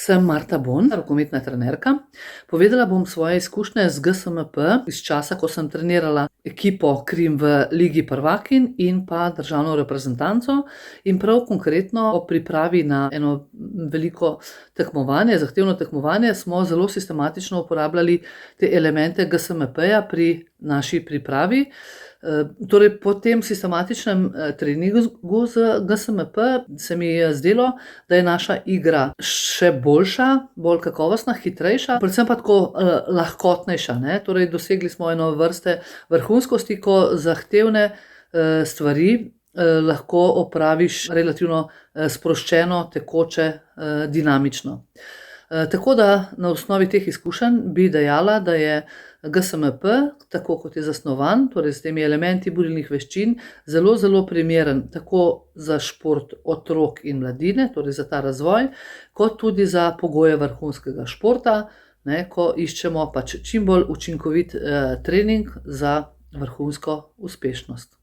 Sem Marta Bon, rokometna trenerka. Povedala bom svoje izkušnje z GSMP iz časa, ko sem trenirala ekipo Krim v Ligi prvakinj in pa državno reprezentanco in prav konkretno o pripravi na eno veliko tekmovanje, zahtevno tekmovanje, smo zelo sistematično uporabljali te elemente GSMP-ja pri naši pripravi. Torej po tem sistematičnem treningu z GSMP se mi je zdelo, da je naša igra še boljša, bolj kakovostna, hitrejša, predvsem pa tako lahkotnejša, ne. Torej dosegli smo eno vrste vrhunskosti, ko zahtevne stvari lahko opraviš relativno sproščeno, tekoče, dinamično. Tako da na osnovi teh izkušenj bi dejala, da je GSMP, tako kot je zasnovan, torej s temi elementi bodilnih veščin, zelo, zelo primeren tako za šport otrok in mladine, torej za ta razvoj, kot tudi za pogoje vrhunskega športa, ne, ko iščemo pač čim bolj učinkovit trening za vrhunsko uspešnost.